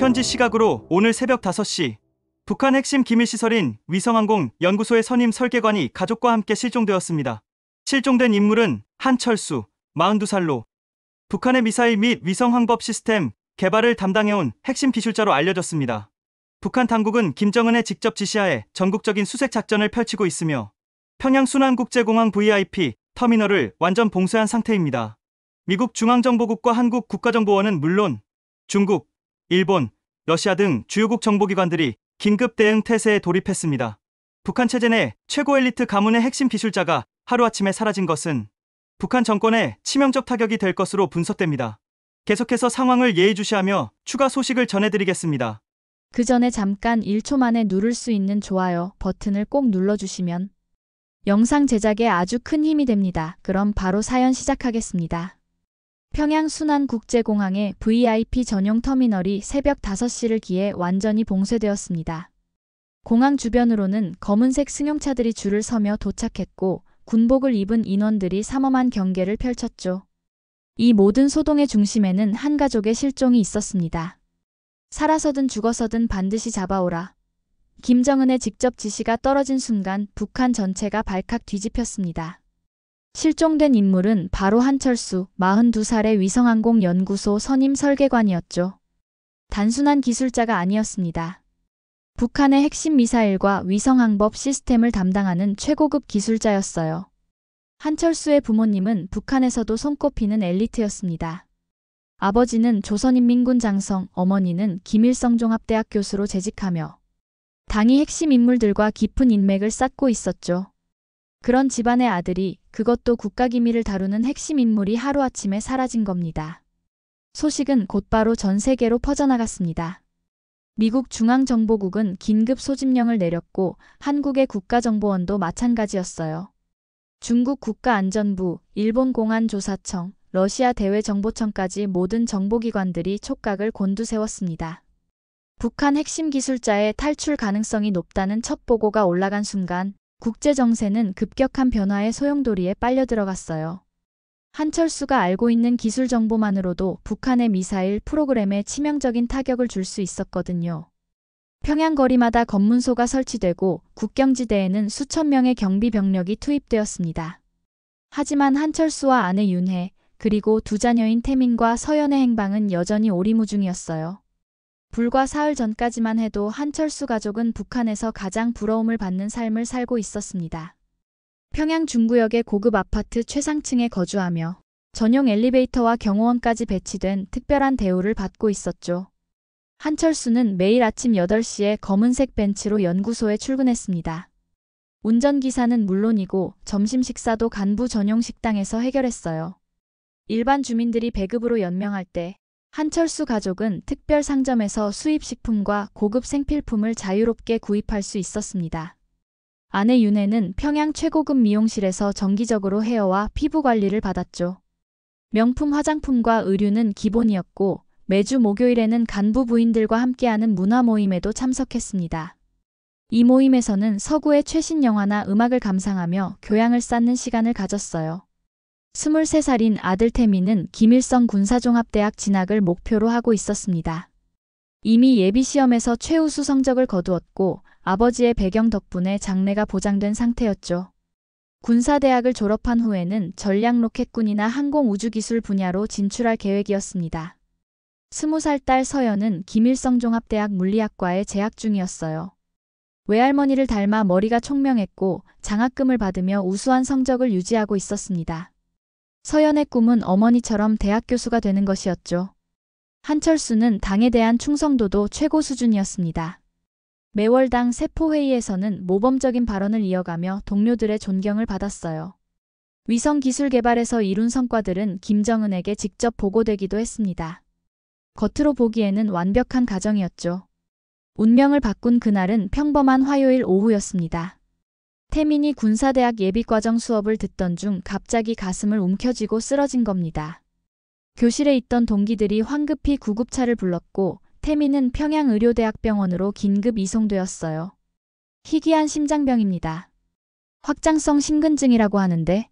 현지 시각으로 오늘 새벽 5시 북한 핵심 기밀시설인 위성항공 연구소의 선임 설계관이 가족과 함께 실종되었습니다. 실종된 인물은 한철수, 42살로 북한의 미사일 및 위성항법 시스템 개발을 담당해온 핵심 기술자로 알려졌습니다. 북한 당국은 김정은의 직접 지시하에 전국적인 수색 작전을 펼치고 있으며 평양 순안국제공항 VIP 터미널을 완전 봉쇄한 상태입니다. 미국 중앙정보국과 한국 국가정보원은 물론 중국, 일본, 러시아 등 주요국 정보기관들이 긴급 대응 태세에 돌입했습니다. 북한 체제 내 최고 엘리트 가문의 핵심 기술자가 하루아침에 사라진 것은 북한 정권에 치명적 타격이 될 것으로 분석됩니다. 계속해서 상황을 예의주시하며 추가 소식을 전해드리겠습니다. 그 전에 잠깐 1초 만에 누를 수 있는 좋아요 버튼을 꼭 눌러주시면 영상 제작에 아주 큰 힘이 됩니다. 그럼 바로 사연 시작하겠습니다. 평양 순안국제공항의 VIP 전용 터미널이 새벽 5시를 기해 완전히 봉쇄되었습니다. 공항 주변으로는 검은색 승용차들이 줄을 서며 도착했고 군복을 입은 인원들이 삼엄한 경계를 펼쳤죠. 이 모든 소동의 중심에는 한 가족의 실종이 있었습니다. 살아서든 죽어서든 반드시 잡아오라. 김정은의 직접 지시가 떨어진 순간 북한 전체가 발칵 뒤집혔습니다. 실종된 인물은 바로 한철수, 42살의 위성항공 연구소 선임 설계관이었죠. 단순한 기술자가 아니었습니다. 북한의 핵심 미사일과 위성항법 시스템을 담당하는 최고급 기술자였어요. 한철수의 부모님은 북한에서도 손꼽히는 엘리트였습니다. 아버지는 조선인민군 장성, 어머니는 김일성 종합대학 교수로 재직하며 당이 핵심 인물들과 깊은 인맥을 쌓고 있었죠. 그런 집안의 아들이, 그것도 국가기밀을 다루는 핵심 인물이 하루아침에 사라진 겁니다. 소식은 곧바로 전 세계로 퍼져나갔습니다. 미국 중앙정보국은 긴급 소집령을 내렸고 한국의 국가정보원도 마찬가지였어요. 중국 국가안전부, 일본 공안조사청, 러시아 대외정보청까지 모든 정보기관들이 촉각을 곤두세웠습니다. 북한 핵심 기술자의 탈출 가능성이 높다는 첫 보고가 올라간 순간 국제정세는 급격한 변화의 소용돌이에 빨려들어갔어요. 한철수가 알고 있는 기술 정보만으로도 북한의 미사일 프로그램에 치명적인 타격을 줄 수 있었거든요. 평양 거리마다 검문소가 설치되고 국경지대에는 수천 명의 경비 병력이 투입되었습니다. 하지만 한철수와 아내 윤혜, 그리고 두 자녀인 태민과 서연의 행방은 여전히 오리무중이었어요. 불과 사흘 전까지만 해도 한철수 가족은 북한에서 가장 부러움을 받는 삶을 살고 있었습니다. 평양 중구역의 고급 아파트 최상층에 거주하며 전용 엘리베이터와 경호원까지 배치된 특별한 대우를 받고 있었죠. 한철수는 매일 아침 8시에 검은색 벤츠로 연구소에 출근했습니다. 운전기사는 물론이고 점심 식사도 간부 전용 식당에서 해결했어요. 일반 주민들이 배급으로 연명할 때 한철수 가족은 특별 상점에서 수입 식품과 고급 생필품을 자유롭게 구입할 수 있었습니다. 아내 윤혜는 평양 최고급 미용실에서 정기적으로 헤어와 피부 관리를 받았죠. 명품 화장품과 의류는 기본이었고 매주 목요일에는 간부 부인들과 함께하는 문화 모임에도 참석했습니다. 이 모임에서는 서구의 최신 영화나 음악을 감상하며 교양을 쌓는 시간을 가졌어요. 23살인 아들 태민은 김일성 군사종합대학 진학을 목표로 하고 있었습니다. 이미 예비시험에서 최우수 성적을 거두었고 아버지의 배경 덕분에 장래가 보장된 상태였죠. 군사대학을 졸업한 후에는 전략로켓군이나 항공우주기술 분야로 진출할 계획이었습니다. 20살 딸 서연은 김일성 종합대학 물리학과에 재학 중이었어요. 외할머니를 닮아 머리가 총명했고 장학금을 받으며 우수한 성적을 유지하고 있었습니다. 서연의 꿈은 어머니처럼 대학 교수가 되는 것이었죠. 한철수는 당에 대한 충성도도 최고 수준이었습니다. 매월 당 세포회의에서는 모범적인 발언을 이어가며 동료들의 존경을 받았어요. 위성 기술 개발에서 이룬 성과들은 김정은에게 직접 보고되기도 했습니다. 겉으로 보기에는 완벽한 가정이었죠. 운명을 바꾼 그날은 평범한 화요일 오후였습니다. 태민이 군사대학 예비과정 수업을 듣던 중 갑자기 가슴을 움켜쥐고 쓰러진 겁니다. 교실에 있던 동기들이 황급히 구급차를 불렀고 태민은 평양의료대학병원으로 긴급 이송되었어요. 희귀한 심장병입니다. 확장성 심근증이라고 하는데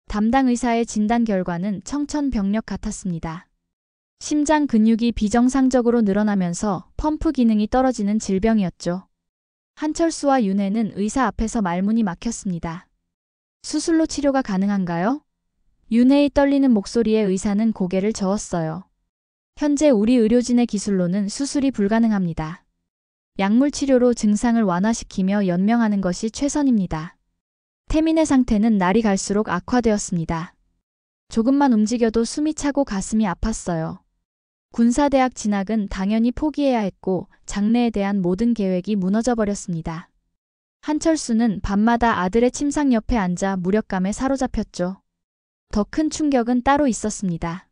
담당 의사의 진단 결과는 청천벽력 같았습니다. 심장 근육이 비정상적으로 늘어나면서 펌프 기능이 떨어지는 질병이었죠. 한철수와 윤혜는 의사 앞에서 말문이 막혔습니다. 수술로 치료가 가능한가요? 윤혜의 떨리는 목소리에 의사는 고개를 저었어요. 현재 우리 의료진의 기술로는 수술이 불가능합니다. 약물 치료로 증상을 완화시키며 연명하는 것이 최선입니다. 태민의 상태는 날이 갈수록 악화되었습니다. 조금만 움직여도 숨이 차고 가슴이 아팠어요. 군사대학 진학은 당연히 포기해야 했고 장래에 대한 모든 계획이 무너져 버렸습니다. 한철수는 밤마다 아들의 침상 옆에 앉아 무력감에 사로잡혔죠. 더 큰 충격은 따로 있었습니다.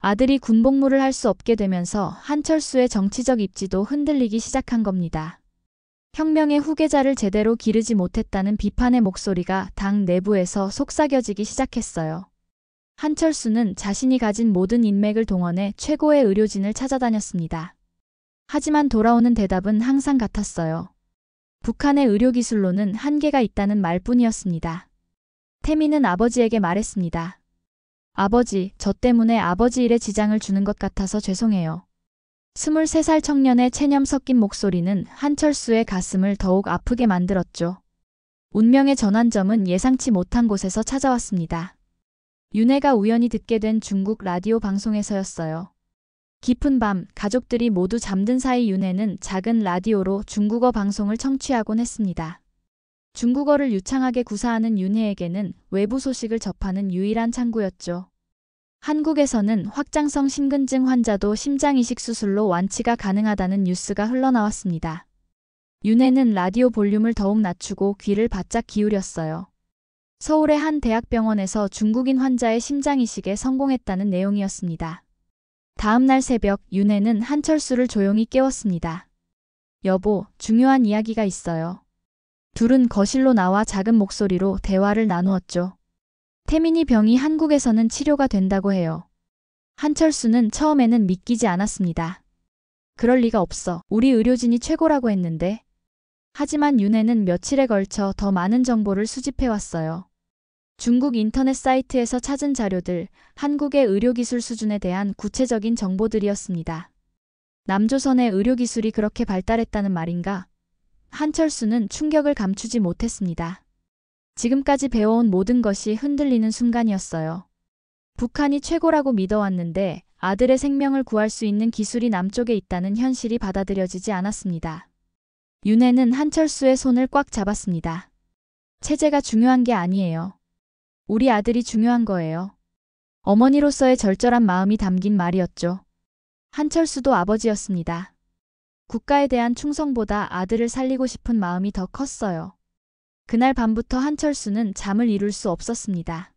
아들이 군복무를 할 수 없게 되면서 한철수의 정치적 입지도 흔들리기 시작한 겁니다. 혁명의 후계자를 제대로 기르지 못했다는 비판의 목소리가 당 내부에서 속삭여지기 시작했어요. 한철수는 자신이 가진 모든 인맥을 동원해 최고의 의료진을 찾아다녔습니다. 하지만 돌아오는 대답은 항상 같았어요. 북한의 의료기술로는 한계가 있다는 말뿐이었습니다. 태민은 아버지에게 말했습니다. 아버지, 저 때문에 아버지 일에 지장을 주는 것 같아서 죄송해요. 23살 청년의 체념 섞인 목소리는 한철수의 가슴을 더욱 아프게 만들었죠. 운명의 전환점은 예상치 못한 곳에서 찾아왔습니다. 윤혜가 우연히 듣게 된 중국 라디오 방송에서였어요. 깊은 밤, 가족들이 모두 잠든 사이 윤혜는 작은 라디오로 중국어 방송을 청취하곤 했습니다. 중국어를 유창하게 구사하는 윤혜에게는 외부 소식을 접하는 유일한 창구였죠. 한국에서는 확장성 심근증 환자도 심장이식 수술로 완치가 가능하다는 뉴스가 흘러나왔습니다. 윤혜는 라디오 볼륨을 더욱 낮추고 귀를 바짝 기울였어요. 서울의 한 대학병원에서 중국인 환자의 심장이식에 성공했다는 내용이었습니다. 다음 날 새벽 윤혜는 한철수를 조용히 깨웠습니다. 여보, 중요한 이야기가 있어요. 둘은 거실로 나와 작은 목소리로 대화를 나누었죠. 태민이 병이 한국에서는 치료가 된다고 해요. 한철수는 처음에는 믿기지 않았습니다. 그럴 리가 없어. 우리 의료진이 최고라고 했는데. 하지만 윤혜는 며칠에 걸쳐 더 많은 정보를 수집해왔어요. 중국 인터넷 사이트에서 찾은 자료들, 한국의 의료기술 수준에 대한 구체적인 정보들이었습니다. 남조선의 의료기술이 그렇게 발달했다는 말인가? 한철수는 충격을 감추지 못했습니다. 지금까지 배워온 모든 것이 흔들리는 순간이었어요. 북한이 최고라고 믿어왔는데 아들의 생명을 구할 수 있는 기술이 남쪽에 있다는 현실이 받아들여지지 않았습니다. 윤혜는 한철수의 손을 꽉 잡았습니다. 체제가 중요한 게 아니에요. 우리 아들이 중요한 거예요. 어머니로서의 절절한 마음이 담긴 말이었죠. 한철수도 아버지였습니다. 국가에 대한 충성보다 아들을 살리고 싶은 마음이 더 컸어요. 그날 밤부터 한철수는 잠을 이룰 수 없었습니다.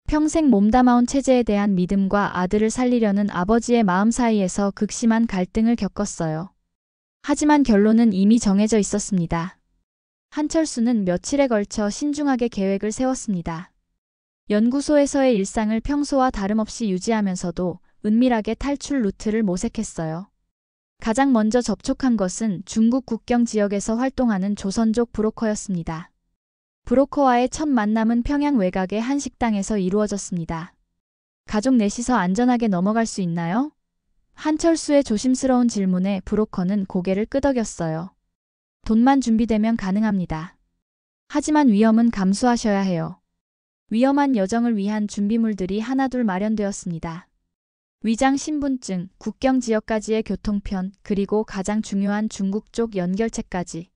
평생 몸담아온 체제에 대한 믿음과 아들을 살리려는 아버지의 마음 사이에서 극심한 갈등을 겪었어요. 하지만 결론은 이미 정해져 있었습니다. 한철수는 며칠에 걸쳐 신중하게 계획을 세웠습니다. 연구소에서의 일상을 평소와 다름없이 유지하면서도 은밀하게 탈출 루트를 모색했어요. 가장 먼저 접촉한 것은 중국 국경 지역에서 활동하는 조선족 브로커였습니다. 브로커와의 첫 만남은 평양 외곽의 한 식당에서 이루어졌습니다. 가족 넷이서 안전하게 넘어갈 수 있나요? 한철수의 조심스러운 질문에 브로커는 고개를 끄덕였어요. 돈만 준비되면 가능합니다. 하지만 위험은 감수하셔야 해요. 위험한 여정을 위한 준비물들이 하나둘 마련되었습니다. 위장 신분증, 국경 지역까지의 교통편, 그리고 가장 중요한 중국 쪽 연결책까지.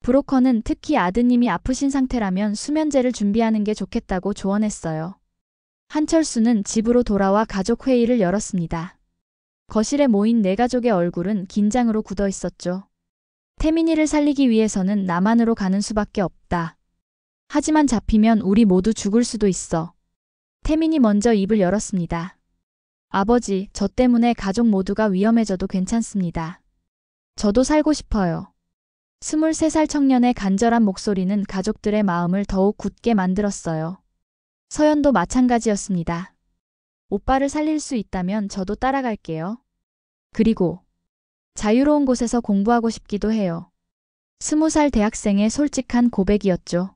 브로커는 특히 아드님이 아프신 상태라면 수면제를 준비하는 게 좋겠다고 조언했어요. 한철수는 집으로 돌아와 가족 회의를 열었습니다. 거실에 모인 네 가족의 얼굴은 긴장으로 굳어 있었죠. 태민이를 살리기 위해서는 남한으로 가는 수밖에 없다. 하지만 잡히면 우리 모두 죽을 수도 있어. 태민이 먼저 입을 열었습니다. 아버지, 저 때문에 가족 모두가 위험해져도 괜찮습니다. 저도 살고 싶어요. 23살 청년의 간절한 목소리는 가족들의 마음을 더욱 굳게 만들었어요. 서연도 마찬가지였습니다. 오빠를 살릴 수 있다면 저도 따라갈게요. 그리고 자유로운 곳에서 공부하고 싶기도 해요. 20살 대학생의 솔직한 고백이었죠.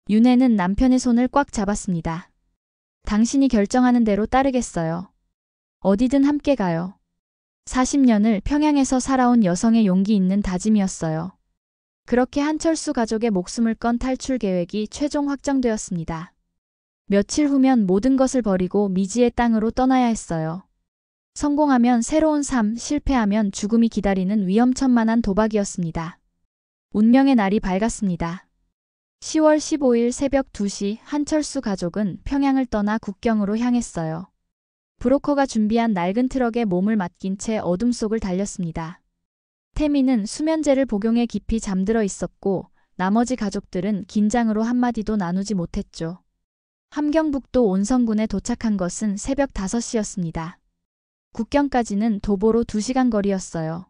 윤혜는 남편의 손을 꽉 잡았습니다. 당신이 결정하는 대로 따르겠어요. 어디든 함께 가요. 40년을 평양에서 살아온 여성의 용기 있는 다짐이었어요. 그렇게 한철수 가족의 목숨을 건 탈출 계획이 최종 확정되었습니다. 며칠 후면 모든 것을 버리고 미지의 땅으로 떠나야 했어요. 성공하면 새로운 삶, 실패하면 죽음이 기다리는 위험천만한 도박이었습니다. 운명의 날이 밝았습니다. 10월 15일 새벽 2시 한철수 가족은 평양을 떠나 국경으로 향했어요. 브로커가 준비한 낡은 트럭에 몸을 맡긴 채 어둠 속을 달렸습니다. 태민은 수면제를 복용해 깊이 잠들어 있었고 나머지 가족들은 긴장으로 한마디도 나누지 못했죠. 함경북도 온성군에 도착한 것은 새벽 5시였습니다. 국경까지는 도보로 2시간 거리였어요.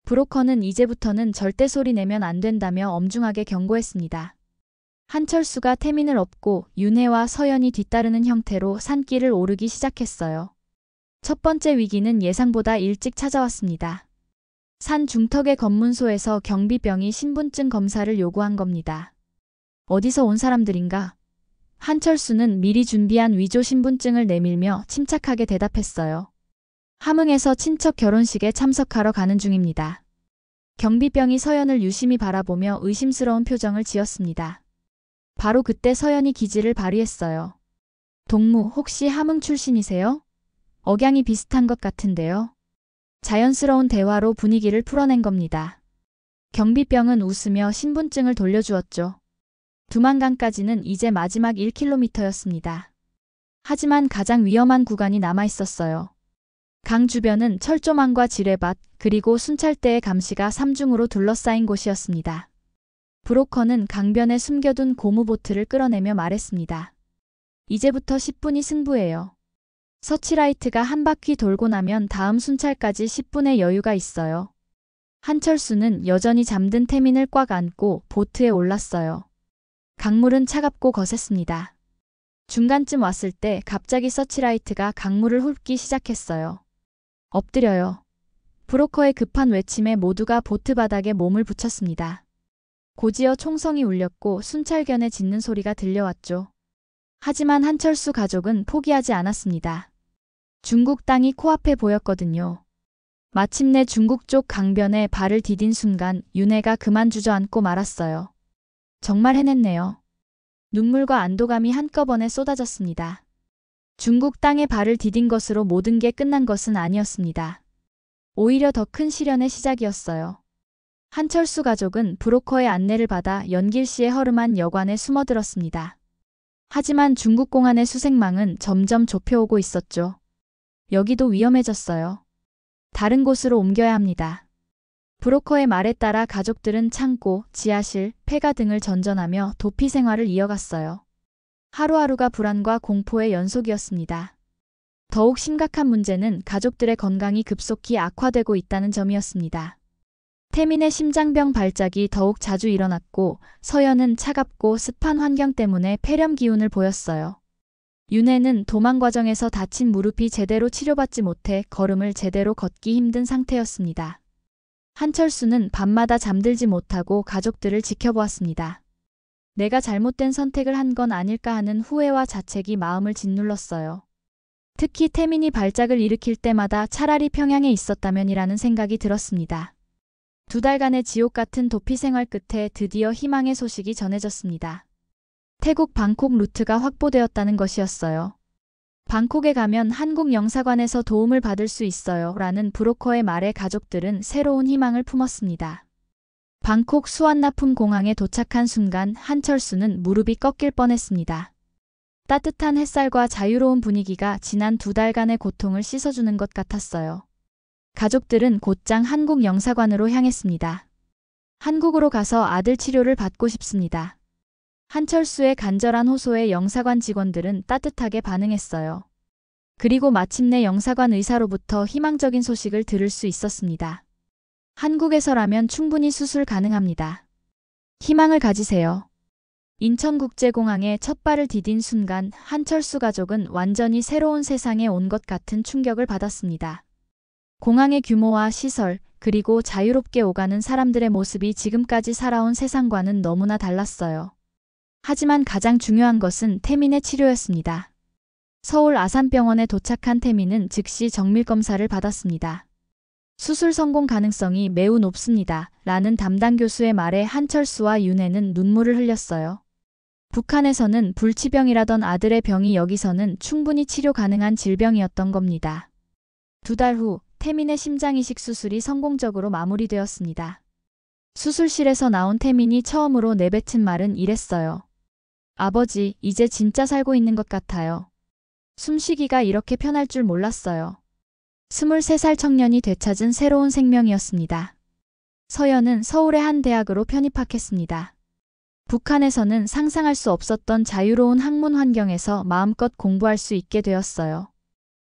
브로커는 이제부터는 절대 소리 내면 안 된다며 엄중하게 경고했습니다. 한철수가 태민을 업고 윤혜와 서연이 뒤따르는 형태로 산길을 오르기 시작했어요. 첫 번째 위기는 예상보다 일찍 찾아왔습니다. 산 중턱의 검문소에서 경비병이 신분증 검사를 요구한 겁니다. 어디서 온 사람들인가? 한철수는 미리 준비한 위조 신분증을 내밀며 침착하게 대답했어요. 함흥에서 친척 결혼식에 참석하러 가는 중입니다. 경비병이 서연을 유심히 바라보며 의심스러운 표정을 지었습니다. 바로 그때 서연이 기지를 발휘했어요. 동무, 혹시 함흥 출신이세요? 억양이 비슷한 것 같은데요. 자연스러운 대화로 분위기를 풀어낸 겁니다. 경비병은 웃으며 신분증을 돌려주었죠. 두만강까지는 이제 마지막 1km였습니다. 하지만 가장 위험한 구간이 남아 있었어요. 강 주변은 철조망과 지뢰밭 그리고 순찰대의 감시가 삼중으로 둘러싸인 곳이었습니다. 브로커는 강변에 숨겨둔 고무보트를 끌어내며 말했습니다. 이제부터 10분이 승부예요. 서치라이트가 한 바퀴 돌고 나면 다음 순찰까지 10분의 여유가 있어요. 한철수는 여전히 잠든 태민을 꽉 안고 보트에 올랐어요. 강물은 차갑고 거셌습니다. 중간쯤 왔을 때 갑자기 서치라이트가 강물을 훑기 시작했어요. 엎드려요. 브로커의 급한 외침에 모두가 보트 바닥에 몸을 붙였습니다. 고지어 총성이 울렸고 순찰견에 짖는 소리가 들려왔죠. 하지만 한철수 가족은 포기하지 않았습니다. 중국 땅이 코앞에 보였거든요. 마침내 중국 쪽 강변에 발을 디딘 순간 윤혜가 그만 주저앉고 말았어요. 정말 해냈네요. 눈물과 안도감이 한꺼번에 쏟아졌습니다. 중국 땅에 발을 디딘 것으로 모든 게 끝난 것은 아니었습니다. 오히려 더 큰 시련의 시작이었어요. 한철수 가족은 브로커의 안내를 받아 연길시의 허름한 여관에 숨어들었습니다. 하지만 중국 공안의 수색망은 점점 좁혀오고 있었죠. 여기도 위험해졌어요. 다른 곳으로 옮겨야 합니다. 브로커의 말에 따라 가족들은 창고, 지하실, 폐가 등을 전전하며 도피 생활을 이어갔어요. 하루하루가 불안과 공포의 연속이었습니다. 더욱 심각한 문제는 가족들의 건강이 급속히 악화되고 있다는 점이었습니다. 태민의 심장병 발작이 더욱 자주 일어났고 서연은 차갑고 습한 환경 때문에 폐렴 기운을 보였어요. 윤혜는 도망 과정에서 다친 무릎이 제대로 치료받지 못해 걸음을 제대로 걷기 힘든 상태였습니다. 한철수는 밤마다 잠들지 못하고 가족들을 지켜보았습니다. 내가 잘못된 선택을 한 건 아닐까 하는 후회와 자책이 마음을 짓눌렀어요. 특히 태민이 발작을 일으킬 때마다 차라리 평양에 있었다면이라는 생각이 들었습니다. 2달간의 지옥 같은 도피 생활 끝에 드디어 희망의 소식이 전해졌습니다. 태국 방콕 루트가 확보되었다는 것이었어요. 방콕에 가면 한국 영사관에서 도움을 받을 수 있어요. 라는 브로커의 말에 가족들은 새로운 희망을 품었습니다. 방콕 수완나품 공항에 도착한 순간 한철수는 무릎이 꺾일 뻔했습니다. 따뜻한 햇살과 자유로운 분위기가 지난 2달간의 고통을 씻어주는 것 같았어요. 가족들은 곧장 한국 영사관으로 향했습니다. 한국으로 가서 아들 치료를 받고 싶습니다. 한철수의 간절한 호소에 영사관 직원들은 따뜻하게 반응했어요. 그리고 마침내 영사관 의사로부터 희망적인 소식을 들을 수 있었습니다. 한국에서라면 충분히 수술 가능합니다. 희망을 가지세요. 인천국제공항에 첫 발을 디딘 순간 한철수 가족은 완전히 새로운 세상에 온 것 같은 충격을 받았습니다. 공항의 규모와 시설, 그리고 자유롭게 오가는 사람들의 모습이 지금까지 살아온 세상과는 너무나 달랐어요. 하지만 가장 중요한 것은 태민의 치료였습니다. 서울 아산병원에 도착한 태민은 즉시 정밀검사를 받았습니다. 수술 성공 가능성이 매우 높습니다. 라는 담당 교수의 말에 한철수와 윤혜는 눈물을 흘렸어요. 북한에서는 불치병이라던 아들의 병이 여기서는 충분히 치료 가능한 질병이었던 겁니다. 2달 후 태민의 심장이식 수술이 성공적으로 마무리되었습니다. 수술실에서 나온 태민이 처음으로 내뱉은 말은 이랬어요. 아버지, 이제 진짜 살고 있는 것 같아요. 숨쉬기가 이렇게 편할 줄 몰랐어요. 23살 청년이 되찾은 새로운 생명이었습니다. 서연은 서울의 한 대학으로 편입학했습니다. 북한에서는 상상할 수 없었던 자유로운 학문 환경에서 마음껏 공부할 수 있게 되었어요.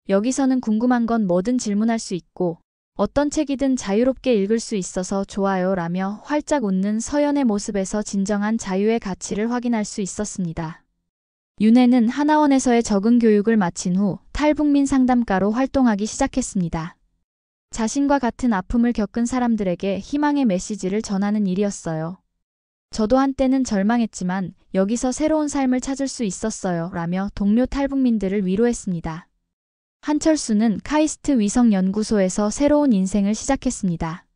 여기서는 궁금한 건 뭐든 질문할 수 있고 어떤 책이든 자유롭게 읽을 수 있어서 좋아요 라며 활짝 웃는 서연의 모습에서 진정한 자유의 가치를 확인할 수 있었습니다. 윤혜는 하나원에서의 적응 교육을 마친 후 탈북민 상담가로 활동하기 시작했습니다. 자신과 같은 아픔을 겪은 사람들에게 희망의 메시지를 전하는 일이었어요. 저도 한때는 절망했지만 여기서 새로운 삶을 찾을 수 있었어요 라며 동료 탈북민들을 위로했습니다. 한철수는 카이스트 위성연구소에서 새로운 인생을 시작했습니다.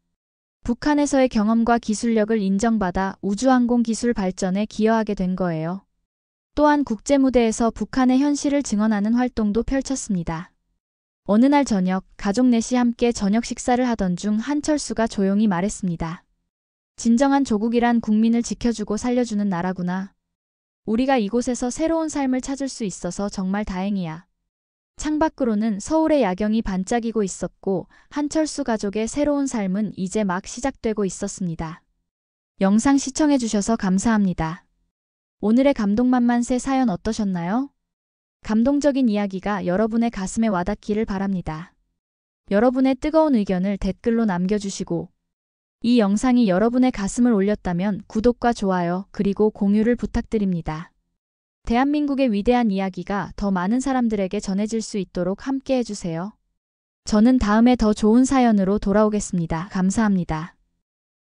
북한에서의 경험과 기술력을 인정받아 우주항공 기술 발전에 기여하게 된 거예요. 또한 국제무대에서 북한의 현실을 증언하는 활동도 펼쳤습니다. 어느 날 저녁, 가족 넷이 함께 저녁 식사를 하던 중 한철수가 조용히 말했습니다. 진정한 조국이란 국민을 지켜주고 살려주는 나라구나. 우리가 이곳에서 새로운 삶을 찾을 수 있어서 정말 다행이야. 창밖으로는 서울의 야경이 반짝이고 있었고 한철수 가족의 새로운 삶은 이제 막 시작되고 있었습니다. 영상 시청해주셔서 감사합니다. 오늘의 감동만만세 사연 어떠셨나요? 감동적인 이야기가 여러분의 가슴에 와닿기를 바랍니다. 여러분의 뜨거운 의견을 댓글로 남겨주시고 이 영상이 여러분의 가슴을 울렸다면 구독과 좋아요 그리고 공유를 부탁드립니다. 대한민국의 위대한 이야기가 더 많은 사람들에게 전해질 수 있도록 함께 해주세요. 저는 다음에 더 좋은 사연으로 돌아오겠습니다. 감사합니다.